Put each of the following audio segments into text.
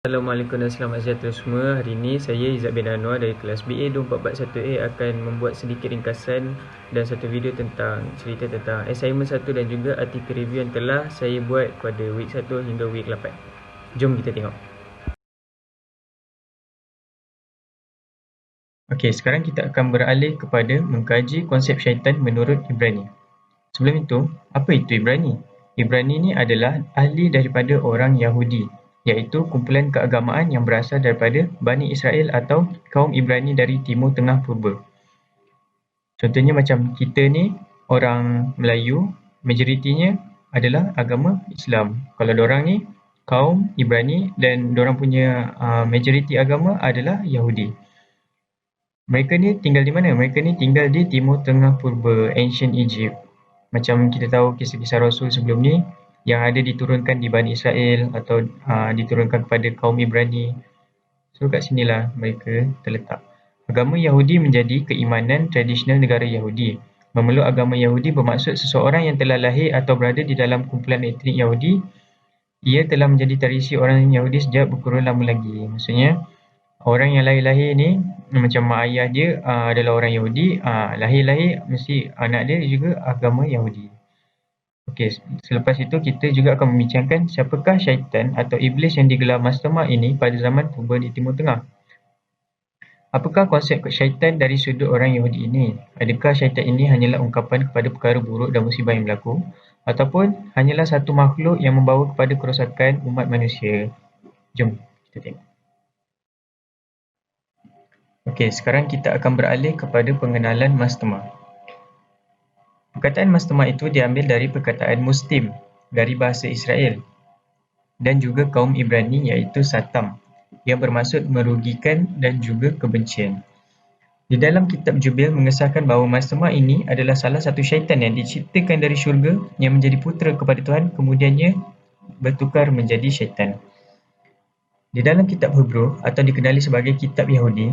Assalamualaikum dan selamat sejahtera semua. Hari ini saya Izzat bin Anwar dari kelas BA 2441A akan membuat sedikit ringkasan dan satu video tentang cerita tentang assignment 1 dan juga artikel review yang telah saya buat pada week 1 hingga week 8. Jom kita tengok. Okey, sekarang kita akan beralih kepada mengkaji konsep syaitan menurut Ibrani. Sebelum itu, apa itu Ibrani? Ibrani ni adalah ahli daripada orang Yahudi, iaitu kumpulan keagamaan yang berasal daripada Bani Israel atau kaum Ibrani dari Timur Tengah Purba. Contohnya macam kita ni, orang Melayu, majoritinya adalah agama Islam. Kalau dorang ni, kaum Ibrani dan dorang punya majoriti agama adalah Yahudi. Mereka ni tinggal di mana? Mereka ni tinggal di Timur Tengah Purba, Ancient Egypt. Macam kita tahu kisah-kisah Rasul sebelum ni yang ada diturunkan di Bani Israel atau diturunkan kepada kaum Ibrani. So kat sinilah mereka terletak. Agama Yahudi menjadi keimanan tradisional negara Yahudi. Memeluk agama Yahudi bermaksud seseorang yang telah lahir atau berada di dalam kumpulan etnik Yahudi, ia telah menjadi tradisi orang Yahudi sejak berkurun lama lagi. Maksudnya orang yang lahir-lahir ni macam mak ayah dia adalah orang Yahudi, lahir-lahir mesti anak dia juga agama Yahudi. Okey, selepas itu kita juga akan membincangkan siapakah syaitan atau iblis yang digelar mastermind ini pada zaman purba di Timur Tengah. Apakah konsep syaitan dari sudut orang Yahudi ini? Adakah syaitan ini hanyalah ungkapan kepada perkara buruk dan musibah yang berlaku? Ataupun hanyalah satu makhluk yang membawa kepada kerosakan umat manusia? Jom kita tengok. Okey, sekarang kita akan beralih kepada pengenalan mastermind. Perkataan mastermind itu diambil dari perkataan mustim dari bahasa Israel dan juga kaum Ibrani iaitu Satam yang bermaksud merugikan dan juga kebencian. Di dalam kitab Jubil mengesahkan bahawa mastermind ini adalah salah satu syaitan yang diciptakan dari syurga yang menjadi putera kepada Tuhan kemudiannya bertukar menjadi syaitan. Di dalam kitab Hebrew atau dikenali sebagai kitab Yahudi,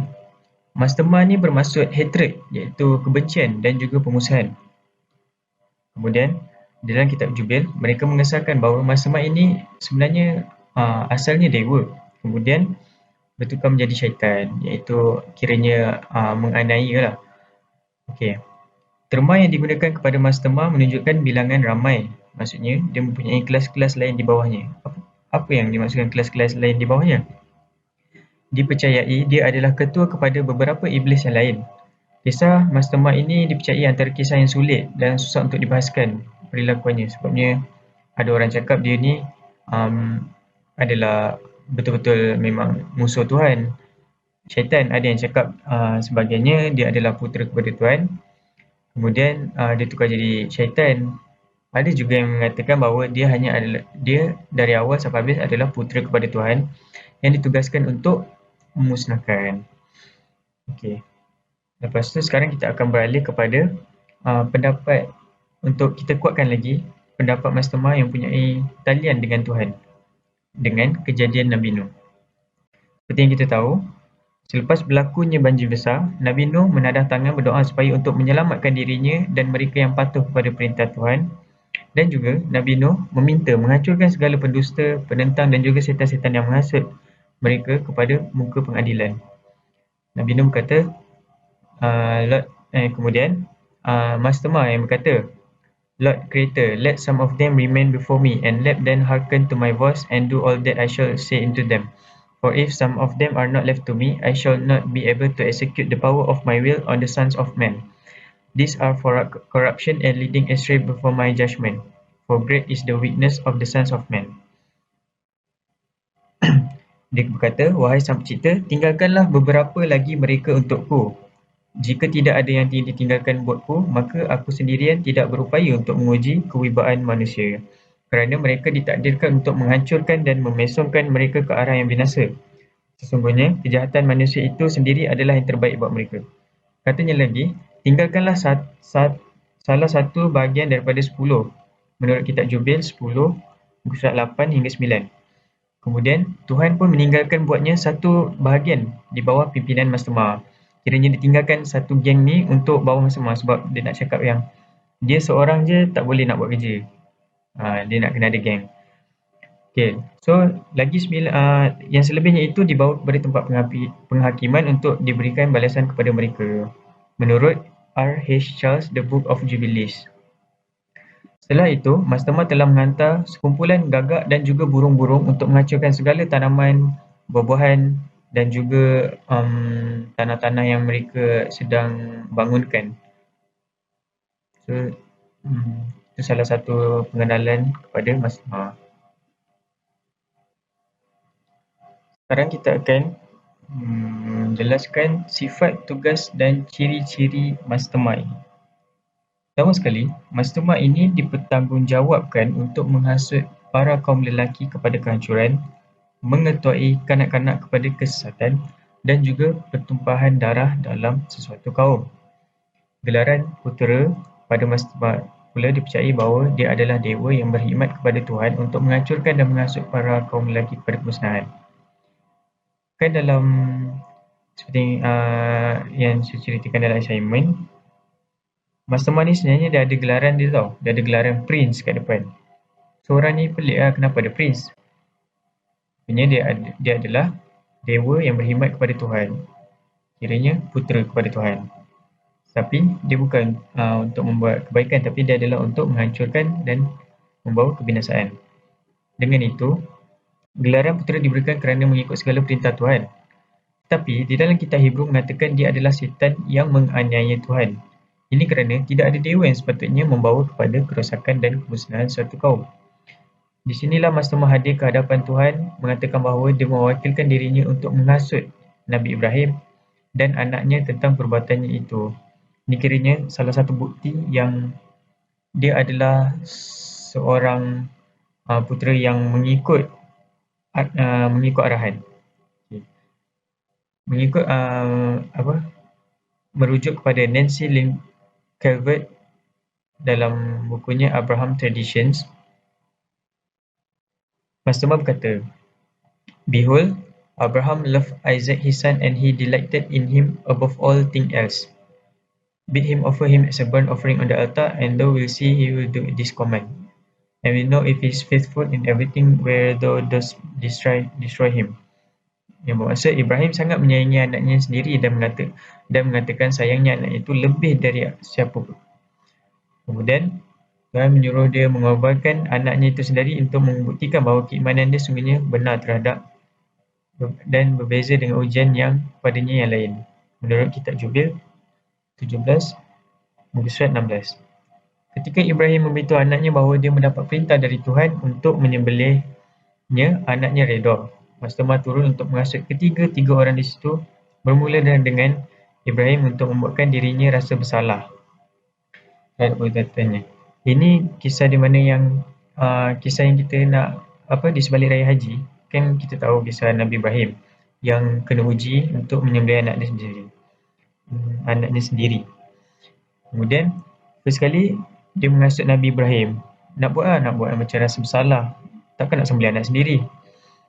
mastermind ini bermaksud hatred iaitu kebencian dan juga pemusuhan. Kemudian di dalam kitab Jubil mereka mengesahkan bahawa mastermind ini sebenarnya asalnya dewa, kemudian bertukar menjadi syaitan, iaitu kiranya menganiaya lah. Okey. Terma yang digunakan kepada mastermind menunjukkan bilangan ramai. Maksudnya dia mempunyai kelas-kelas lain di bawahnya. Apa yang dimaksudkan kelas-kelas lain di bawahnya? Dipercayai dia adalah ketua kepada beberapa iblis yang lain. Kisah mastermind ini dipercayai antara kisah yang sulit dan susah untuk dibahaskan perilakuannya. Sebabnya ada orang cakap dia ni adalah betul-betul memang musuh Tuhan. Syaitan ada yang cakap sebagainya dia adalah putera kepada Tuhan. Kemudian dia tukar jadi syaitan. Ada juga yang mengatakan bahawa dia dari awal sampai habis adalah putera kepada Tuhan yang ditugaskan untuk memusnahkan. Okey. Lepas tu sekarang kita akan beralih kepada pendapat untuk kita kuatkan lagi pendapat mastermind yang mempunyai talian dengan Tuhan dengan kejadian Nabi Nuh. Seperti yang kita tahu, selepas berlakunya banjir besar, Nabi Nuh menadah tangan berdoa supaya untuk menyelamatkan dirinya dan mereka yang patuh kepada perintah Tuhan. Dan juga Nabi Nuh meminta menghancurkan segala pendusta, penentang dan juga setan-setan yang menghasut mereka kepada muka pengadilan. Nabi Nuh berkata, kemudian mastermind yang berkata, Lord Creator, let some of them remain before me and let them hearken to my voice and do all that I shall say unto them. For if some of them are not left to me, I shall not be able to execute the power of my will on the sons of men. These are for corruption and leading astray before my judgment. For great is the weakness of the sons of men. Dia berkata, wahai sang pencipta, tinggalkanlah beberapa lagi mereka untukku. Jika tidak ada yang ditinggalkan buatku, maka aku sendirian tidak berupaya untuk menguji kewibaan manusia. Kerana mereka ditakdirkan untuk menghancurkan dan memesongkan mereka ke arah yang binasa. Sesungguhnya, kejahatan manusia itu sendiri adalah yang terbaik buat mereka. Katanya lagi, tinggalkanlah salah satu bahagian daripada 10. Menurut kitab Jubil 10, surat 8 hingga 9. Kemudian, Tuhan pun meninggalkan buatnya satu bahagian di bawah pimpinan mastermind. Kiranya ditinggalkan satu geng ni untuk bawah mastermind sebab dia nak cakap yang dia seorang je tak boleh nak buat kerja. Dia nak kena ada geng. Okay. So yang selebihnya itu dibawa kepada tempat penghakiman untuk diberikan balasan kepada mereka. Menurut R.H. Charles, The Book of Jubilees. Setelah itu, Mastemah telah menghantar sekumpulan gagak dan juga burung-burung untuk menghancurkan segala tanaman, buah-buahan dan juga tanah-tanah yang mereka sedang bangunkan. So, itu salah satu pengenalan kepada Mastemah. Sekarang kita akan jelaskan sifat, tugas dan ciri-ciri Mastermind. Pertama sekali, Mastermind ini dipertanggungjawabkan untuk menghasut para kaum lelaki kepada kehancuran, mengetuai kanak-kanak kepada kesesatan dan juga pertumpahan darah dalam sesuatu kaum. Gelaran putera pada Mastermind pula dipercayai bahawa dia adalah dewa yang berkhidmat kepada Tuhan untuk menghancurkan dan menghasut para kaum lelaki kepada kemusnahan. Kan dalam seperti yang saya ceritakan dalam assignment, Mastermind ni sebenarnya dia ada gelaran dia tau. Dia ada gelaran Prince kat depan. So orang ni pelik lah kenapa ada Prince. Sebenarnya dia adalah dewa yang berkhidmat kepada Tuhan. Kiranya putera kepada Tuhan. Tapi dia bukan untuk membuat kebaikan, tapi dia adalah untuk menghancurkan dan membawa kebinasaan. Dengan itu, gelaran putera diberikan kerana mengikut segala perintah Tuhan. Tapi di dalam kitab Hebrew mengatakan dia adalah syaitan yang menganiaya Tuhan. Ini kerana tidak ada dewa yang sepatutnya membawa kepada kerosakan dan kemusnahan suatu kaum. Di sinilah Mastemah hadir ke hadapan Tuhan mengatakan bahawa dia mewakilkan dirinya untuk menghasut Nabi Ibrahim dan anaknya tentang perbuatannya itu. Ini kiranya salah satu bukti yang dia adalah seorang putera yang mengikut arahan. Mengikut merujuk kepada Nancy Lynn Calvert dalam bukunya Abraham Traditions. Mastemah berkata, "Behold, Abraham loved Isaac his son, and he delighted in him above all things else. Bid him offer him as a burnt offering on the altar, and thou wilt see he will do this command. And we know if he is faithful in everything where thou dost destroy him." Yang bermaksud Ibrahim sangat menyayangi anaknya sendiri dan mengatakan sayangnya anak itu lebih dari siapa pun. Kemudian Tuhan menyuruh dia mengorbankan anaknya itu sendiri untuk membuktikan bahawa keimanan dia sungguhnya benar terhadap dan berbeza dengan ujian yang padanya yang lain. Menurut kitab Jubil 17 muka surat 16. Ketika Ibrahim memberitahu anaknya bahawa dia mendapat perintah dari Tuhan untuk menyembelihnya, anaknya reda. Mastemah turun untuk menghasut ketiga-tiga orang di situ, bermula dengan Ibrahim untuk membuatkan dirinya rasa bersalah terhadap perbuatannya. Ini kisah di mana yang kisah yang kita nak di sebalik raya haji, kan kita tahu kisah Nabi Ibrahim yang kena uji untuk menyembelih anaknya sendiri. Kemudian first kali dia menghasut Nabi Ibrahim, nak buat macam rasa bersalah, takkan nak sembelih anak sendiri.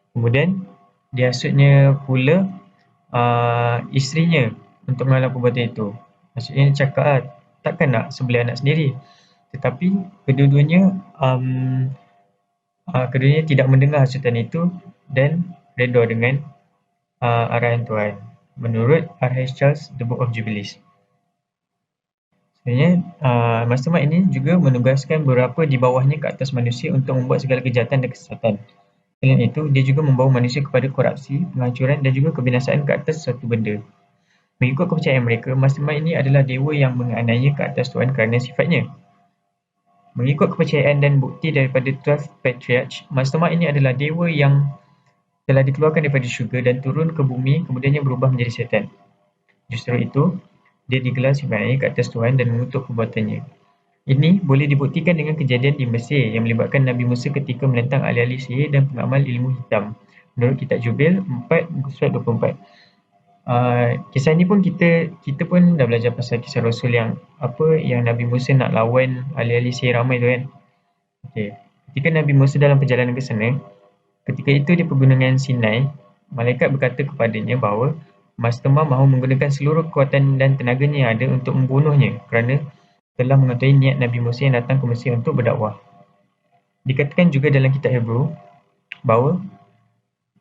Kemudian dia hasutnya pula isterinya untuk mengalah perbuatan itu. Maksudnya dia cakap takkan nak sembelih anak sendiri. Tetapi kedua-duanya tidak mendengar hasutan itu dan reda dengan arahan Tuhan. Menurut R.H. Charles, The Book of Jubilees. Sebenarnya Mastermind ini juga menugaskan beberapa di bawahnya ke atas manusia untuk membuat segala kejahatan dan kesesatan. Selain itu, dia juga membawa manusia kepada korupsi, penghancuran dan juga kebinasaan ke atas suatu benda. Mengikut kepercayaan mereka, Mastermind ini adalah dewa yang menganiaya ke atas Tuhan kerana sifatnya. Mengikut kepercayaan dan bukti daripada 12 Patriarch, Mastermind ini adalah dewa yang telah dikeluarkan daripada syurga dan turun ke bumi, kemudiannya berubah menjadi syaitan. Justru itu, dia digelar sebenarnya ke atas Tuhan dan mengutuk perbuatannya. Ini boleh dibuktikan dengan kejadian di Mesir yang melibatkan Nabi Musa ketika menentang ahli-ahli sihir dan pengamal ilmu hitam. Menurut kitab Jubil 4 muka surat 24. Kisah ni pun kita pun dah belajar pasal kisah Rasul yang Nabi Musa nak lawan ahli-ahli sihir ramai tu kan. Okey. Ketika Nabi Musa dalam perjalanan ke sana, ketika itu di pegunungan Sinai, malaikat berkata kepadanya bahawa Mastermind mahu menggunakan seluruh kekuatan dan tenaganya yang ada untuk membunuhnya kerana telah mengetahui niat Nabi Musa yang datang ke Mesir untuk berdakwah. Dikatakan juga dalam kitab Hebrew, bahawa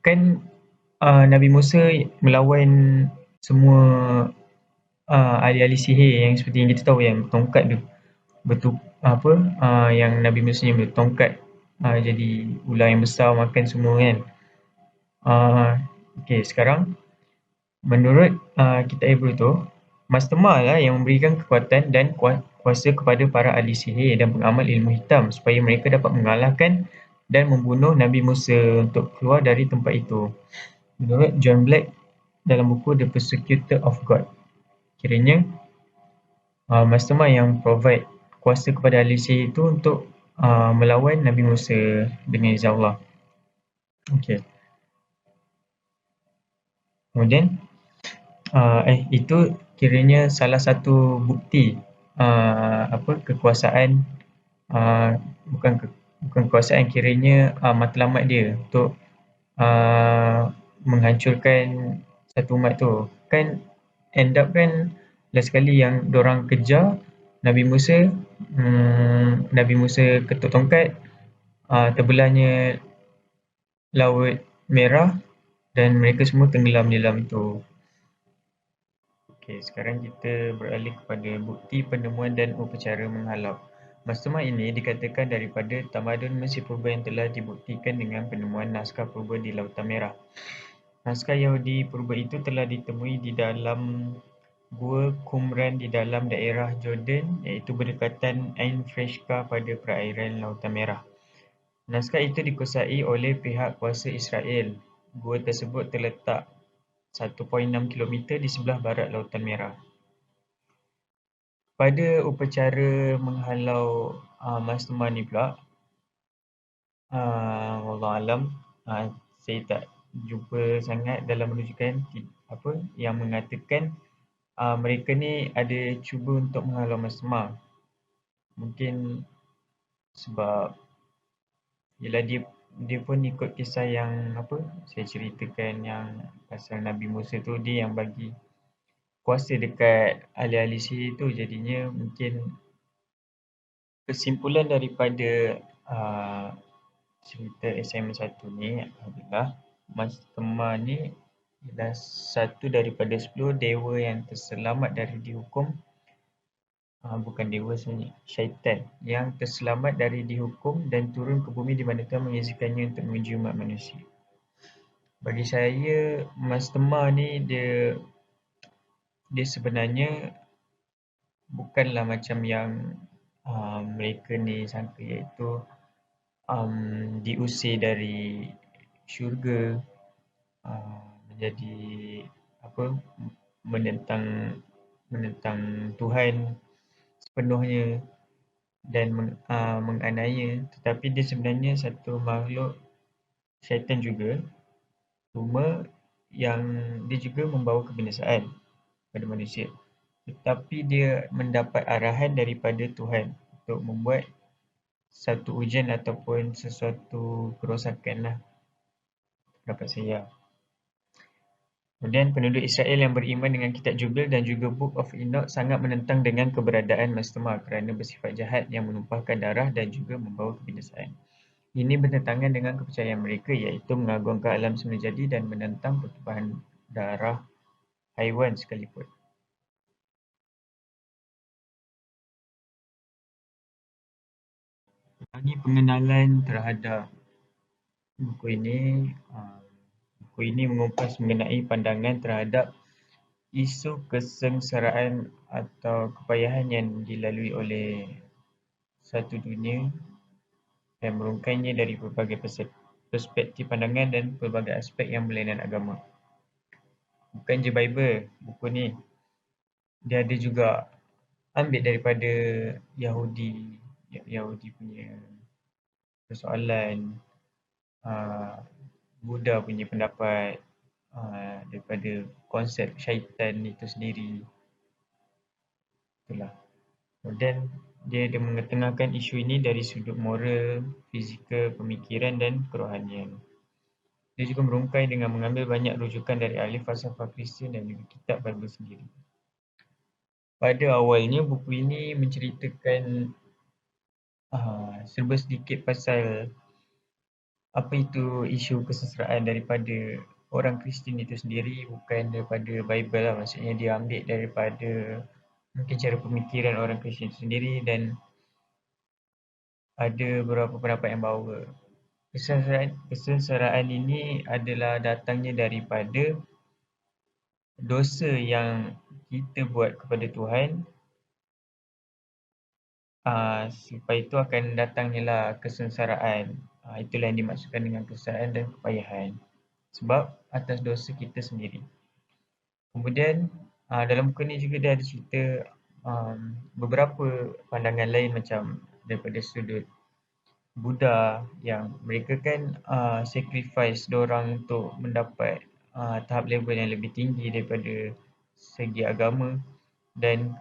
kan Nabi Musa melawan semua ahli-ahli sihir yang seperti yang kita tahu yang tongkat tu yang Nabi Musa yang bertongkat jadi ular yang besar makan semua kan. Okey, sekarang menurut kitab Hebrew tu, Mastema lah yang memberikan kekuatan dan kuasa kepada para ahli sihir dan pengamal ilmu hitam supaya mereka dapat mengalahkan dan membunuh Nabi Musa untuk keluar dari tempat itu. Menurut John Black dalam buku The Persecutor of God, kiranya Mastema yang provide kuasa kepada ahli sihir itu untuk melawan Nabi Musa dengan izin Allah. Okey. Kemudian itu kiranya salah satu bukti kekuasaan bukan kekuasaan kiranya matlamat dia untuk menghancurkan satu umat tu. Kan end up kan last sekali yang dorang kejar Nabi Musa, Nabi Musa ketuk tongkat, terbelahnya Laut Merah dan mereka semua tenggelam di dalam itu. Okey, sekarang kita beralih kepada bukti penemuan dan upacara menghalau. Mastema ini dikatakan daripada tamadun Mesir Purba yang telah dibuktikan dengan penemuan naskah purba di Lautan Merah. Naskah Yahudi purba itu telah ditemui di dalam Gua Qumran di dalam daerah Jordan iaitu berdekatan Ain Freshka pada perairan Lautan Merah. Naskah itu dikuasai oleh pihak kuasa Israel. Gua tersebut terletak 1.6 kilometer di sebelah barat Lautan Merah. Pada upacara menghalau Mastema ni pula, wallahualam, saya tak jumpa sangat dalam rujukan yang mengatakan mereka ni ada cuba untuk menghalau Mastema. Mungkin sebab yelah dia pun ikut kisah yang saya ceritakan yang pasal Nabi Musa tu, dia yang bagi kuasa dekat ahli-ahli sihir tu, jadinya mungkin kesimpulan daripada cerita assignment 1 ni adalah Mastema ni adalah satu daripada 10 dewa yang terselamat dari dihukum bukan dewa sebenarnya, syaitan yang terselamat dari dihukum dan turun ke bumi di mana Tuhan mengizinkannya untuk menguji umat manusia. Bagi saya, Mastema ni dia sebenarnya bukanlah macam yang mereka ni sangka, iaitu diusir dari syurga, menjadi menentang Tuhan sepenuhnya dan menganiaya, tetapi dia sebenarnya satu makhluk syaitan juga, cuma yang dia juga membawa kebinasaan pada manusia, tetapi dia mendapat arahan daripada Tuhan untuk membuat satu ujian ataupun sesuatu kerosakan lah, pendapat saya. Kemudian penduduk Israel yang beriman dengan kitab Jubil dan juga Book of Enoch sangat menentang dengan keberadaan Mastema kerana bersifat jahat yang menumpahkan darah dan juga membawa kebinasaan. Ini bertentangan dengan kepercayaan mereka, iaitu mengagungkan alam semula jadi dan menentang pertumpahan darah haiwan sekalipun. Ini pengenalan terhadap buku ini. Buku ini mengupas mengenai pandangan terhadap isu kesengsaraan atau kepayahan yang dilalui oleh satu dunia dan merungkainya dari pelbagai perspektif pandangan dan pelbagai aspek yang berlainan agama. Bukan je Bible, buku ni dia ada juga ambil daripada Yahudi punya persoalan, Buddha punya pendapat, daripada konsep syaitan itu sendiri. Itulah. Dan dia ada mengetengahkan isu ini dari sudut moral, fizikal, pemikiran dan kerohanian. Dia juga merungkai dengan mengambil banyak rujukan dari ahli falsafah Kristian dan juga kitab Bible sendiri. Pada awalnya, buku ini menceritakan serba sedikit pasal apa itu isu keseseraan daripada orang Kristian itu sendiri, bukan daripada Bible lah. Maksudnya dia ambil daripada mungkin cara pemikiran orang Kristian itu sendiri, dan ada beberapa pendapat yang bahawa kesengsaraan ini adalah datangnya daripada dosa yang kita buat kepada Tuhan. Selepas itu akan datangnya lah kesengsaraan. Itulah yang dimaksudkan dengan kesengsaraan dan kepayahan. Sebab atas dosa kita sendiri. Kemudian dalam buku ni juga dia ada cerita beberapa pandangan lain macam daripada sudut Buddha, yang mereka kan sacrifice dorang untuk mendapat tahap level yang lebih tinggi daripada segi agama, dan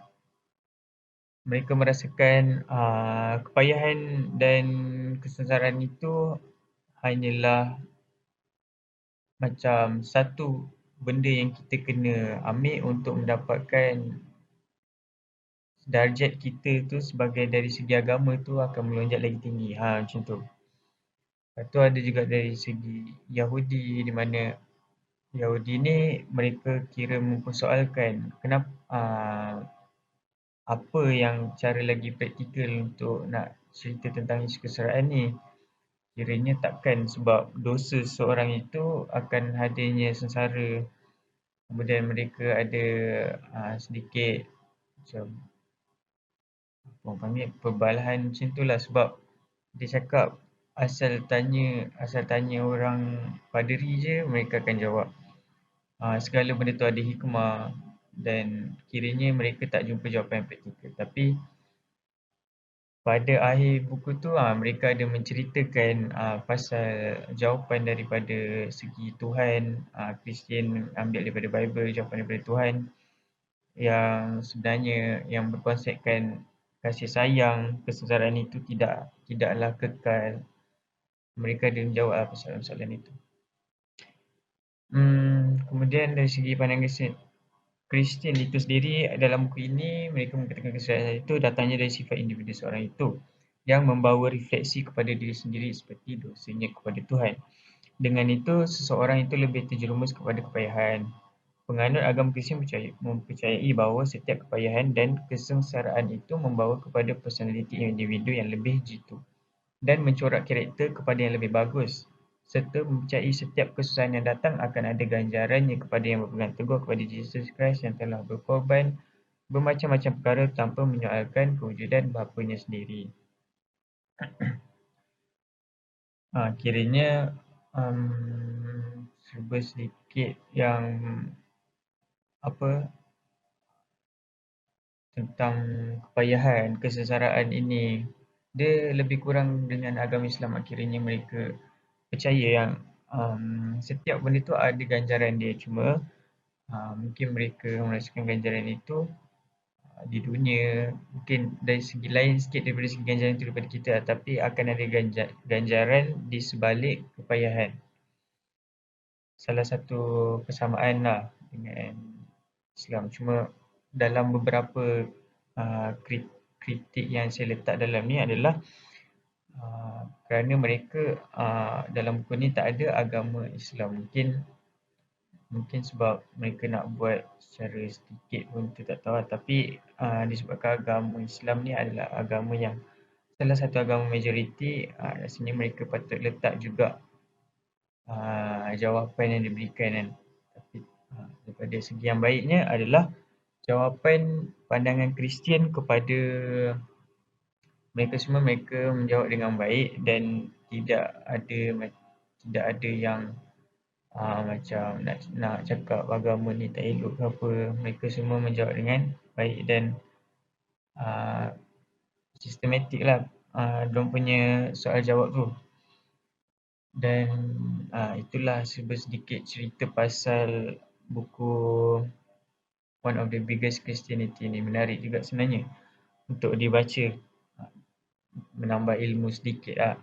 mereka merasakan kepayahan dan kesengsaraan itu hanyalah macam satu benda yang kita kena ambil untuk mendapatkan darjat kita tu sebagai dari segi agama tu akan melonjak lagi tinggi. Macam tu. Lepas tu ada juga dari segi Yahudi, di mana Yahudi ni mereka kira mempersoalkan kenapa apa yang cara lagi praktikal untuk nak cerita tentang isu kesengsaraan ni. Kiranya takkan sebab dosa seseorang itu akan hadirnya sengsara. Kemudian mereka ada sedikit macam orang panggil perbalahan macam tu lah, sebab dia cakap asal tanya orang paderi je mereka akan jawab. Segala benda tu ada hikmah, dan kiranya mereka tak jumpa jawapan yang praktikal. Tapi pada akhir buku tu mereka ada menceritakan pasal jawapan daripada segi Tuhan. Kristian ambil daripada Bible jawapan daripada Tuhan, yang sebenarnya yang berkonsepkan kasih sayang, kesengsaraan itu tidaklah kekal. Mereka ada menjawab persoalan-persoalan itu. Kemudian dari segi pandangan Kristian itu sendiri, dalam buku ini mereka mengatakan kesengsaraan itu datangnya dari sifat individu seorang itu yang membawa refleksi kepada diri sendiri seperti dosanya kepada Tuhan. Dengan itu, seseorang itu lebih terjerumus kepada kepayahan. Penganut agama Kristian mempercayai bahawa setiap kepayahan dan kesengsaraan itu membawa kepada personaliti individu yang lebih jitu dan mencorak karakter kepada yang lebih bagus, serta mempercayai setiap kesusahan yang datang akan ada ganjarannya kepada yang berpegang teguh kepada Yesus Kristus yang telah berkorban bermacam-macam perkara tanpa menyoalkan kewujudan Bapanya sendiri. Kiranya cuba sedikit yang tentang kepayahan, kesengsaraan ini. Dia lebih kurang dengan agama Islam. Akhirnya mereka percaya yang setiap benda tu ada ganjaran dia. Cuma mungkin mereka merasakan ganjaran itu di dunia. Mungkin dari segi lain sikit daripada segi ganjaran itu daripada kita. Tapi akan ada ganjaran di sebalik kepayahan. Salah satu persamaan lah dengan Islam. Cuma dalam beberapa kritik yang saya letak dalam ni adalah kerana mereka dalam buku ni tak ada agama Islam. Mungkin sebab mereka nak buat secara sedikit pun tu tak tahu. Tapi disebabkan agama Islam ni adalah agama yang salah satu agama majoriti, rasanya mereka patut letak juga jawapan yang diberikan kan. Tapi daripada segi yang baiknya adalah jawapan pandangan Kristian kepada mereka semua. Mereka menjawab dengan baik dan tidak ada yang macam nak cakap agama ni tak elok ke apa. Mereka semua menjawab dengan baik dan sistematik lah diorang punya soal jawab tu. Dan itulah sedikit cerita pasal buku One of the Biggest Christianity ni. Menarik juga sebenarnya untuk dibaca, menambah ilmu sedikit lah.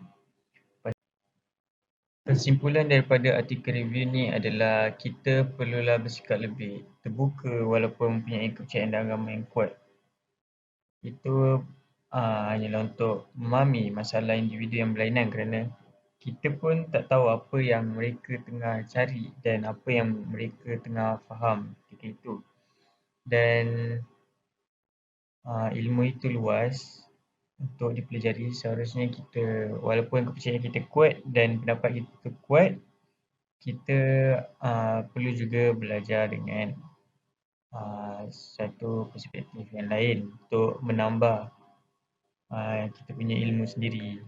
Kesimpulan daripada artikel review ni adalah kita perlulah bersikap lebih terbuka walaupun mempunyai kepercayaan agama yang kuat. Itu hanyalah untuk memahami masalah individu yang berlainan, kerana kita pun tak tahu apa yang mereka tengah cari dan apa yang mereka tengah faham ketika itu. Dan ilmu itu luas untuk dipelajari. Seharusnya kita, walaupun kepercayaan kita kuat dan pendapat kita kuat, kita perlu juga belajar dengan satu perspektif yang lain untuk menambah kita punya ilmu sendiri.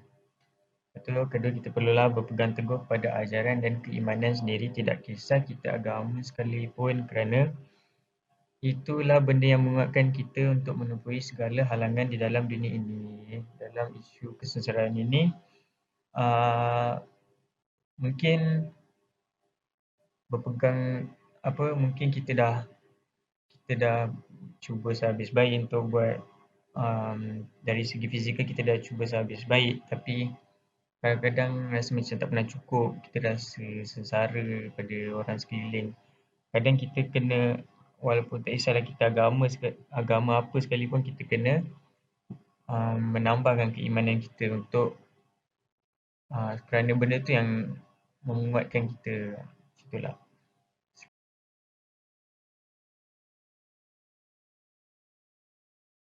Betul, kedua kita perlulah berpegang teguh pada ajaran dan keimanan sendiri, tidak kisah kita agama sekalipun, kerana itulah benda yang menguatkan kita untuk menempuhi segala halangan di dalam dunia ini. Dalam isu kesengsaraan ini, uh, mungkin berpegang mungkin kita dah cuba sehabis baik untuk buat dari segi fizikal kita dah cuba sehabis baik, tapi kadang-kadang rasa macam tak pernah cukup, kita rasa sengsara pada orang sekeliling. Kadang kita kena, walaupun tak kisahlah kita agama apa sekalipun, kita kena menambahkan keimanan kita untuk kerana benda tu yang menguatkan kita. Itulah.